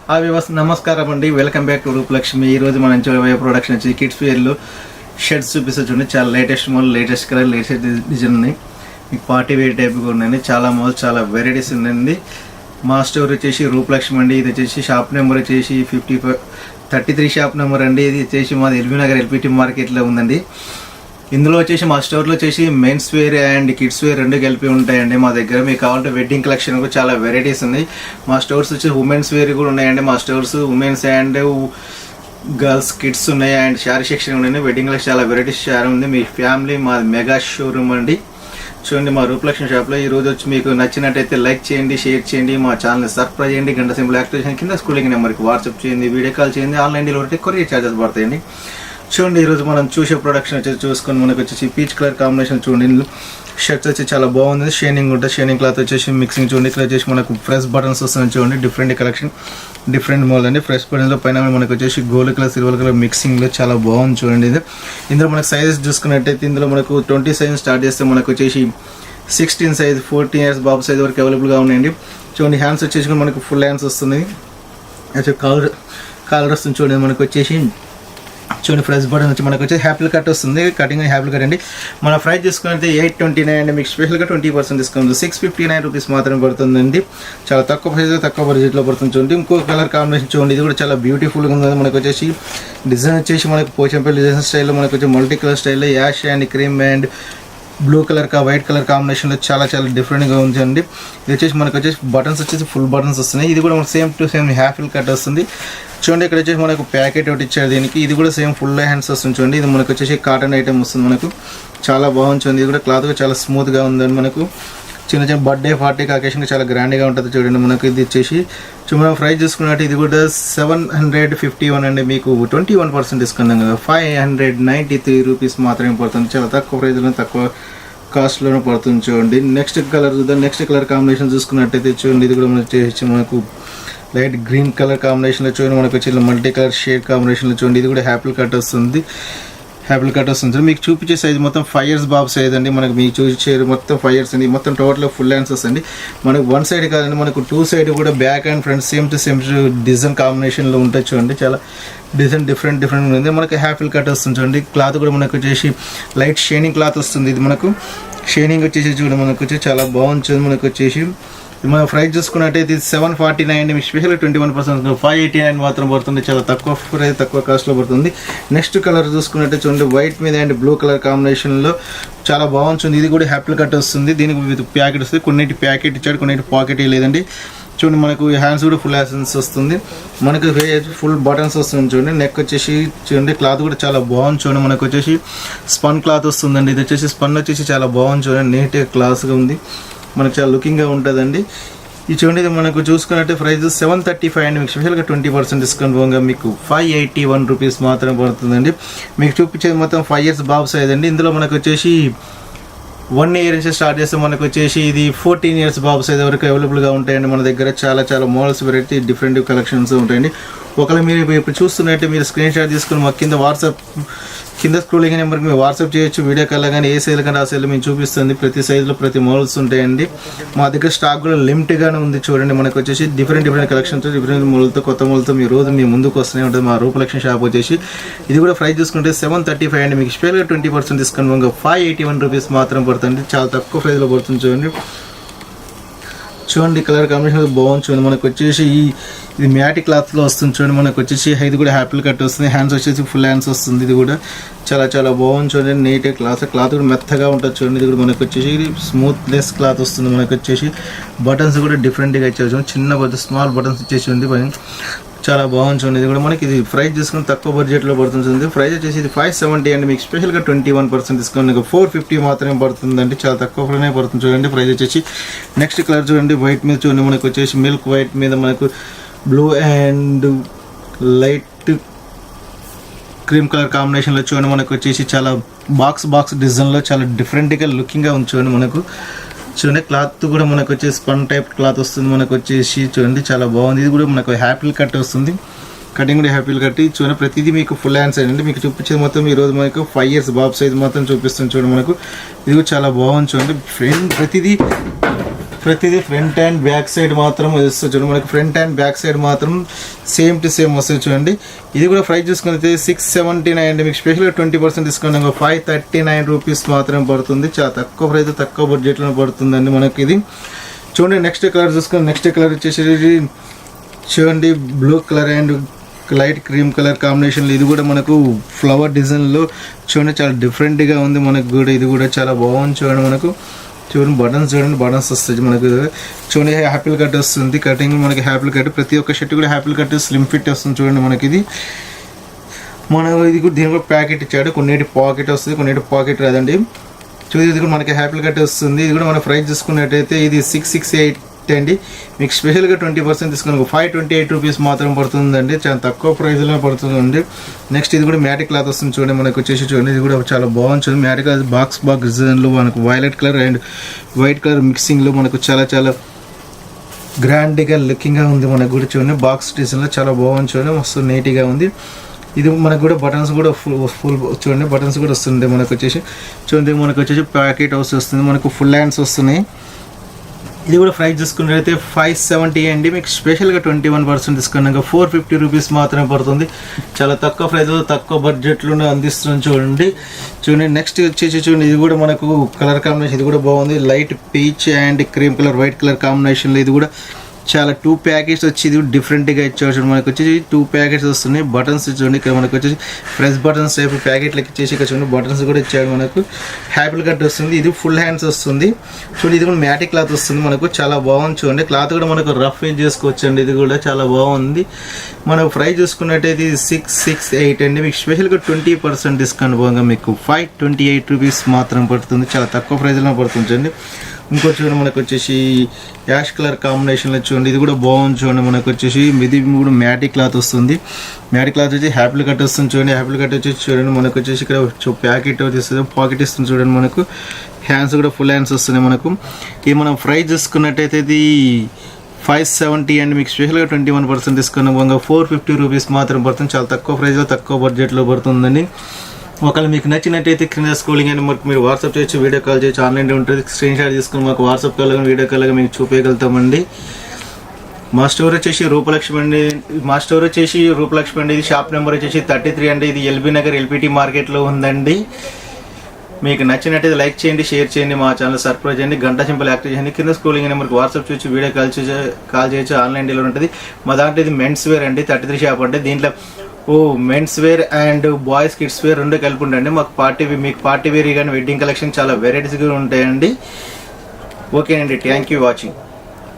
నమస్కారం అండి, welcome back to Rupalakshmi. ఈ రోజు మనం చూడబోయే ప్రొడక్షన్ వచ్చి కిడ్స్ వేర్లో షర్ట్స్ చూపిస్తే చూడండి. చాలా latest model, latest colour, latest design ఉన్నాయి. మీకు పార్టీ వేర్ టైప్గా ఉన్నాయండి. చాలా మోడల్, చాలా వెరైటీస్ ఉన్నాయండి. మా స్టోర్ వచ్చేసి రూపలక్ష్మి అండి. ఇది వచ్చేసి షాప్ నెంబర్ వచ్చేసి 33 షాప్ నెంబర్ అండి. ఇది వచ్చేసి మాది ఎల్బీ నగర్ ఎల్పిటి మార్కెట్లో ఉందండి. ఇందులో వచ్చేసి మా స్టోర్లో వచ్చేసి men's wear and kids wear రెండు కలిపి ఉంటాయండి. మా దగ్గర మీకు కావాలంటే వెడ్డింగ్ కలెక్షన్ కూడా చాలా వెరైటీస్ ఉన్నాయి. మా స్టోర్స్ వచ్చి ఉమెన్స్ వేర్ కూడా ఉన్నాయండి. మా stores women's and girls kids ఉన్నాయి అండ్ శారీ సెక్షన్ ఉన్నాయి. వెడ్డింగ్ కలెక్షన్ చాలా వెరైటీస్ శారీ ఉంది. మీ ఫ్యామిలీ మా మెగా షోరూమ్ అండి. చూడండి, మా రూపలక్ష్మి షాప్లో ఈ రోజు వచ్చి మీకు నచ్చినట్టయితే లైక్ చేయండి, షేర్ చేయండి, మా ఛానల్ని సబ్స్క్రైబ్ చేయండి. గంట సింపుల్ యాక్టివేషన్ కింద స్కూలింగ్ నెంబర్కి వాట్సాప్ చేయండి, వీడియో కాల్ చేయండి. ఆన్లైన్ డెలివరీ కొరియర్ ఛార్జెస్ పడతాయండి. చూడండి, ఈరోజు మనం చూసే ప్రొడక్షన్ వచ్చేసి చూసుకొని మనకు వచ్చేసి పీచ్ కలర్ కాంబినేషన్ చూడండి. షర్ట్స్ వచ్చి చాలా బాగుంది. షైనింగ్ ఉంటుంది. షైనింగ్ క్లాత్ వచ్చేసి మిక్సింగ్ చూడండి. ఇక్కడ వచ్చేసి మనకు ఫ్రెష్ బటన్స్ వస్తుంది చూడండి. డిఫరెంట్ కలెక్షన్, డిఫరెంట్ మోడల్ అండి. ఫ్రెష్ బటన్స్లో పైన మనకు వచ్చేసి గోల్డ్ కలర్, సిల్వర్ కలర్ మిక్సింగ్లో చాలా బాగుంది చూడండి. ఇది ఇందులో మనకు సైజెస్ చూసుకున్నట్టయితే ఇందులో మనకు 20 సైజ్ స్టార్ట్ చేస్తే మనకు వచ్చేసి 16 సైజ్, 14 ఇయర్స్ బాబు సైజ్ వరకు అవైలబుల్గా ఉన్నాయండి. చూడండి, హ్యాండ్స్ వచ్చేసి మనకు ఫుల్ హ్యాండ్స్ వస్తుంది. కాలర్ వస్తుంది చూడండి. మనకు వచ్చేసి చూడండి, ఫ్రెష్ బటన్ వచ్చి మనకు వచ్చి హ్యాపీ కట్ వస్తుంది. కటింగ్ హ్యాపీ కట్ అండి. మన ప్రైస్ చూసుకుంటే 829 అండి. మీకు స్పెషల్గా 20% డిస్కౌంట్ 659 రూపీస్ మాత్రమే పడుతుందండి. చాలా తక్కువ ప్రైస్, తక్కువ బడ్జెట్లో పడుతుంది చూడండి. ఇంకో కలర్ కాంబినేషన్ చూడండి. ఇది కూడా చాలా బ్యూటిఫుల్గా ఉంది. మనకు వచ్చేసి డిజైన్ వచ్చేసి మనకు పోచంపల్లి డిజైన్ స్టైల్లో మనకు వచ్చి మల్టీ కలర్ స్టైల్లో ash and cream and blue colour white colour కాంబినేషన్లో చాలా చాలా డిఫరెంట్గా ఉందండి. ఇది వచ్చేసి మనకు వచ్చేసి బటన్స్ వచ్చేసి ఫుల్ బటన్స్ వస్తున్నాయి. ఇది కూడా మనకు సేమ్ టు సేమ్ హ్యాఫిల్ కట్ వస్తుంది చూడండి. ఇక్కడ వచ్చేసి మనకు ప్యాకెట్ ఒకటి ఇచ్చారు దీనికి. ఇది కూడా సేమ్ ఫుల్ హ్యాండ్స్ వస్తుంది చూడండి. ఇది మనకు వచ్చేసి కాటన్ ఐటమ్ వస్తుంది. మనకు చాలా బాగుంటుంది. ఇది కూడా క్లాత్ చాలా స్మూత్గా ఉందండి. మనకు చిన్న చిన్న బర్త్డే పార్టీకి అకేషన్గా చాలా గ్రాండ్గా ఉంటుంది చూడండి. మనకు ఇది వచ్చేసి మనం ప్రైస్ చూసుకున్నట్టు ఇది కూడా 751 అండి. మీకు 21% డిస్కౌంట్ కదా 593 రూపీస్ మాత్రమే పడుతుంది. చాలా తక్కువ ప్రైస్లో, తక్కువ కాస్ట్లోనే పడుతుంది చూడండి. నెక్స్ట్ కలర్ చూద్దాం. నెక్స్ట్ కలర్ కాంబినేషన్ చూసుకున్నట్టయితే చూడండి. ఇది కూడా మనకు వచ్చేసి మనకు లైట్ గ్రీన్ కలర్ కాంబినేషన్లో చూడండి. మనకు వచ్చి మల్టీ కలర్ షేడ్ కాంబినేషన్లో చూడండి. ఇది కూడా హ్యాపీ కట్ వస్తుంది. హ్యాపీ కట్ వస్తుంది. మీకు చూపించే సైజ్ మొత్తం 5 ఇయర్స్ బాబు సైజ్ అండి. మనకు మీకు చూపించే మొత్తం 5 ఇయర్స్ అండి. మొత్తం టోటల్ ఫుల్ హ్యాండ్స్ వస్తుంది. మనకు 1 సైడ్ కాదండి, మనకు 2 సైడ్ కూడా back and front same to same design కాంబినేషన్లో ఉంటుంది చూడండి. చాలా డిజైన్ డిఫరెంట్ ఉంది. మనకి హ్యాపీ కట్ వస్తుంది చూడండి. క్లాత్ కూడా మనకు వచ్చేసి లైట్ షైనింగ్ క్లాత్ వస్తుంది. ఇది మనకు షైనింగ్ వచ్చేసి చూడండి. మనకు వచ్చి చాలా బాగుంటుంది. మనకు వచ్చేసి మన ప్రైస్ చూసుకున్నట్టయితే 749 మీకు స్పెషల్గా 21% 589 మాత్రం పడుతుంది. చాలా తక్కువ ప్రైస్, తక్కువ కాస్ట్లో పడుతుంది. నెక్స్ట్ కలర్ చూసుకున్నట్టే చూడండి. వైట్ మీద అండ్ బ్లూ కలర్ కాంబినేషన్లో చాలా బాగుంటుంది. ఇది కూడా హ్యాపీ కట్ వస్తుంది. దీనికి విత్ ప్యాకెట్ వస్తుంది. కొన్నిటి ప్యాకెట్ ఇచ్చాడు, కొన్నిటి పాకెట్ లేదండి. చూడండి, మనకు హ్యాండ్స్ కూడా ఫుల్ హ్యాండ్స్ వస్తుంది. మనకు ఫుల్ బటన్స్ వస్తుంది చూడండి. నెక్ వచ్చేసి చూడండి. క్లాత్ కూడా చాలా బాగుంది చూడండి. మనకు వచ్చేసి స్పన్ క్లాత్ వస్తుందండి. ఇది వచ్చేసి స్పన్ వచ్చేసి చాలా బాగుంది చూడండి. నీట్గా క్లాస్గా ఉంది. మనకు చాలా లుకింగ్గా ఉంటుందండి. ఇది చూడండి. ఇది మనకు చూసుకున్నట్టే ప్రైస్ 735 అండి. మీకు స్పెషల్గా 20% డిస్కౌంట్ పోగా మీకు 581 రూపీస్ మాత్రమే పడుతుందండి. మీకు చూపించేది మొత్తం 5 ఇయర్స్ బాబు సైజ్ అండి. ఇందులో మనకు వచ్చేసి 1 ఇయర్ నుంచి స్టార్ట్ చేస్తే మనకు వచ్చేసి ఇది 14 ఇయర్స్ బాబు సైజ్ వరకు అవైలబుల్గా ఉంటాయండి. మన దగ్గర చాలా చాలా మోడల్స్, వెరైటీ, డిఫరెంట్ కలెక్షన్స్ ఉంటాయండి. ఒకవేళ మీరు ఇప్పుడు చూస్తున్నట్టే మీరు స్క్రీన్ షాట్ తీసుకుని మాకు కింద స్క్రోలింగ్ నెంబర్కి మీరు వాట్సాప్ చేయొచ్చు. వీడియో కాల్ కానీ ఏ సైజు కానీ ఆ సైజులో మేము చూపిస్తుంది. ప్రతి సైజులో ప్రతి మోడల్స్ ఉంటాయండి. మా దగ్గర స్టాక్ కూడా లిమిట్గానే ఉంది చూడండి. మనకు వచ్చేసి డిఫరెంట్ కలెక్షన్స్, డిఫరెంట్ మోడల్తో, కొత్త మోడల్తో మీ రోజు మీ ముందుకు వస్తూనే ఉంటుంది. మా రూపలక్ష్మి షాప్ వచ్చేసి ఇది కూడా ప్రైస్ చూసుకుంటే 735 అండి. మీకు స్పెషల్గా 20% డిస్కౌంట్ 581 రూపీస్ మాత్రం పడుతుంది. చాలా తక్కువ ప్రైస్లో పడుతుంది చూడండి. చూడండి, కలర్ కాంబినేషన్ బాగుంది చూడండి. మనకు వచ్చేసి ఇది మ్యాటి క్లాత్లో వస్తుంది చూడండి. మనకు వచ్చేసి ఇది కూడా హ్యాపీ కట్ వస్తుంది. హ్యాండ్స్ వచ్చేసి ఫుల్ హ్యాండ్స్ వస్తుంది. ఇది కూడా చాలా చాలా బాగుంది చూడండి. నీట్గా క్లాత్ కూడా మెత్తగా ఉంటుంది చూడండి. ఇది కూడా మనకు వచ్చేసి స్మూత్నెస్ క్లాత్ వస్తుంది. మనకు వచ్చేసి బటన్స్ కూడా డిఫరెంట్గా ఇచ్చారు చూడండి. చిన్న స్మాల్ బటన్స్ ఇచ్చేసి ఉంది. చాలా బాగుంది చూడండి. ఇది కూడా మనకి ఇది ప్రైస్ తీసుకుని తక్కువ బడ్జెట్లో పడుతుంది. ప్రైస్ వచ్చేసి ఇది 570 అండి. మీకు స్పెషల్గా 21% డిస్కౌంట్ 450 మాత్రమే పడుతుందండి. చాలా తక్కువనే పడుతుంది చూడండి. ప్రైస్ వచ్చేసి నెక్స్ట్ కలర్ చూడండి. వైట్ మీద చూడండి. మనకు వచ్చేసి మిల్క్ వైట్ మీద మనకు blue and light cream colour కాంబినేషన్లో చూడండి. మనకు వచ్చేసి చాలా బాక్స్ డిజైన్లో చాలా డిఫరెంట్గా లుకింగ్గా ఉంది చూడండి. మనకు చూడండి, క్లాత్ కూడా మనకు వచ్చేసి స్పన్ టైప్ క్లాత్ వస్తుంది. మనకు వచ్చేసి చూడండి చాలా బాగుంది. ఇది కూడా మనకు హ్యాపీ కట్ వస్తుంది. కటింగ్ కూడా హ్యాపీలు కట్టి చూడండి. ప్రతిదీ మీకు ఫుల్ హ్యాండ్స్ అండి. మీకు చూపించేది మొత్తం ఈరోజు మనకు 5 ఇయర్స్ బాబు సైజ్ మొత్తం చూపిస్తుంది చూడండి. మనకు ఇది కూడా చాలా బాగుంది చూడండి. ప్రతిదీ ప్రతిదీ ఫ్రంట్ అండ్ బ్యాక్ సైడ్ మాత్రం వస్తుంది చూడండి. మనకి ఫ్రంట్ అండ్ బ్యాక్ సైడ్ మాత్రం సేమ్ టు సేమ్ వస్తుంది చూడండి. ఇది కూడా ప్రైస్ చూసుకుంటే 679 అండి. మీకు స్పెషల్గా 20% డిస్కౌంట్ 539 రూపీస్ మాత్రం పడుతుంది. చాలా తక్కువ ప్రైస్, తక్కువ బడ్జెట్లో పడుతుందండి మనకి ఇది. చూడండి నెక్స్ట్ కలర్ చూసుకొని, నెక్స్ట్ కలర్ వచ్చేసి చూడండి blue colour and light cream colour కాంబినేషన్లో. ఇది కూడా మనకు ఫ్లవర్ డిజైన్లో చూడండి, చాలా డిఫరెంట్గా ఉంది మనకు కూడా. ఇది కూడా చాలా బాగుంది చూడండి. మనకు చూడండి బటన్స్, చూడండి బటన్స్ వస్తుంది మనకు. చూడండి హ్యాపీల్ కట్ వస్తుంది, కటింగ్ మనకి హ్యాపీల్ కట్. ప్రతి ఒక్క షర్ట్ కూడా హ్యాపీల్ కట్ స్లిమ్ ఫిట్ వస్తుంది చూడండి మనకి. ఇది మనకు ఇది కూడా దీని కూడా ప్యాకెట్ ఇచ్చాడు. కొన్నిటి పాకెట్ వస్తుంది, కొన్నిటి పాకెట్ రాదండి. చూడండి ఇది కూడా మనకి హ్యాపీల్ కట్ వస్తుంది. ఇది కూడా మన ప్రైస్ చూసుకున్నట్టయితే ఇది 668 అండి. మీకు స్పెషల్గా 20% తీసుకుని 528 రూపీస్ మాత్రం పడుతుందండి. చాలా తక్కువ ప్రైస్లో పడుతుందండి. నెక్స్ట్ ఇది కూడా మ్యాటిక్ క్లాత్ వస్తుంది చూడండి మనకు వచ్చేసి. చూడండి ఇది కూడా చాలా బాగుంది చూడండి. మ్యాటిక్ క్లాత్ బాక్స్ డిజైన్లో మనకు violet colour and white colour మిక్సింగ్లో మనకు చాలా చాలా గ్రాండ్గా లుకింగ్గా ఉంది మనకు కూడా. చూడండి బాక్స్ డిజైన్లో చాలా బాగుంది చూడండి, మస్తు నీట్గా ఉంది. ఇది మనకు కూడా బటన్స్ కూడా ఫుల్ చూడండి, బటన్స్ కూడా వస్తుంది మనకు వచ్చేసి. చూడండి మనకు వచ్చేసి ప్యాకెట్ హౌస్ వస్తుంది, మనకు ఫుల్ హ్యాండ్స్ వస్తున్నాయి. ఇది కూడా ప్రైస్ చూసుకున్నట్లయితే 570 అండి. మీకు స్పెషల్గా 21% తీసుకున్నాక 450 రూపీస్ మాత్రమే పడుతుంది. చాలా తక్కువ ప్రైస్, తక్కువ బడ్జెట్లోనే అందిస్తున్నాం చూడండి. చూడండి నెక్స్ట్ వచ్చేసి చూడండి ఇది కూడా మనకు కలర్ కాంబినేషన్. ఇది కూడా బాగుంది, light peach and cream colour white colour కాంబినేషన్లో. ఇది కూడా చాలా 2 ప్యాకెట్స్ వచ్చి ఇది డిఫరెంట్గా ఇచ్చాడు మనకు వచ్చేసి. 2 ప్యాకెట్స్ వస్తున్నాయి. బటన్స్ చూడండి ఇక్కడ మనకు వచ్చేసి ప్రెస్ బటన్స్ టైప్ ప్యాకెట్లకి ఇచ్చేసి ఇక్కడ చూడండి బటన్స్ కూడా ఇచ్చాడు మనకు. హ్యాపీల్ కట్ వస్తుంది. ఇది ఫుల్ హ్యాండ్స్ వస్తుంది చూడండి. ఇది కూడా మ్యాటిక్ క్లాత్ వస్తుంది మనకు, చాలా బాగుంది చూడండి. క్లాత్ కూడా మనకు రఫ్ యూజ్ చేసుకోవచ్చండి. ఇది కూడా చాలా బాగుంది. మనకు ప్రైస్ చూసుకున్నట్టయితే ఇది 668 అండి. మీకు స్పెషల్గా 20% డిస్కౌంట్ పోగా మీకు 528 రూపీస్ మాత్రం పడుతుంది. చాలా తక్కువ ప్రైస్లో పడుతుంది. ఇంకో చూడండి మనకు వచ్చేసి యాష్ కలర్ కాంబినేషన్లో చూడండి. ఇది కూడా బాగుంది చూడండి మనకు వచ్చేసి. ఇది కూడా మ్యాటిక్ క్లాత్ వస్తుంది. మ్యాటిక్ క్లాత్ వచ్చి హ్యాపీల్ కట్ వస్తుంది చూడండి. హ్యాపీల్ కట్ వచ్చేసి చూడండి మనకు వచ్చేసి ఇక్కడ ప్యాకెట్ తీస్తుంది, పాకెట్ ఇస్తుంది చూడండి మనకు. హ్యాండ్స్ కూడా ఫుల్ హ్యాండ్స్ వస్తున్నాయి మనకు. ఇది మనం ప్రైస్ చూసుకున్నట్టయితే ఇది 570 అండి. మీకు స్పెషల్గా 21% డిస్కౌంట్ 450 రూపీస్ మాత్రం పడుతుంది. చాలా తక్కువ ప్రైస్లో, తక్కువ బడ్జెట్లో పడుతుందండి. ఒకవేళ మీకు నచ్చినట్టయితే క్రింద స్క్రోలింగ్ అని మీరు వాట్సాప్ చేయొచ్చు, వీడియో కాల్ చేయొచ్చు, ఆన్లైన్ ఉంటుంది. స్క్రీన్ షాట్ తీసుకుని మాకు వాట్సాప్ కాల్ కానీ వీడియో కాల్ మీకు చూపించగలుగుతామండి. మా స్టోర్ వచ్చేసి రూపలక్ష్మి అండి. మా స్టోర్ వచ్చేసి రూపలక్ష్మి అండి. ఇది షాప్ నెంబర్ వచ్చేసి 33 అండి. ఇది ఎల్బీ నగర్ ఎల్పిటి మార్కెట్లో ఉందండి. మీకు నచ్చినట్టయితే లైక్ చేయండి, షేర్ చేయండి, మా ఛానల్ సబ్స్క్రైబ్ చేయండి, గంట సింపుల్ యాక్టివ్ చేయండి. కింద స్క్రోలింగ్ నెంబర్కి వాట్సాప్ చేయొచ్చు, వీడియో కాల్ చేయొచ్చు, ఆన్లైన్ డెలివరీ ఉంటుంది. మా దాంట్లో ఇది మెన్స్ వేర్ అండి. 33 షాప్ అంటే దీంట్లో men's wear and boys kids wear రెండు కలిపి ఉంటాయండి. మీకు పార్టీ వేర్ కానీ వెడ్డింగ్ కలెక్షన్ చాలా వెరైటీస్గా ఉంటాయండి. ఓకేనండి, థ్యాంక్ యూ వాచింగ్.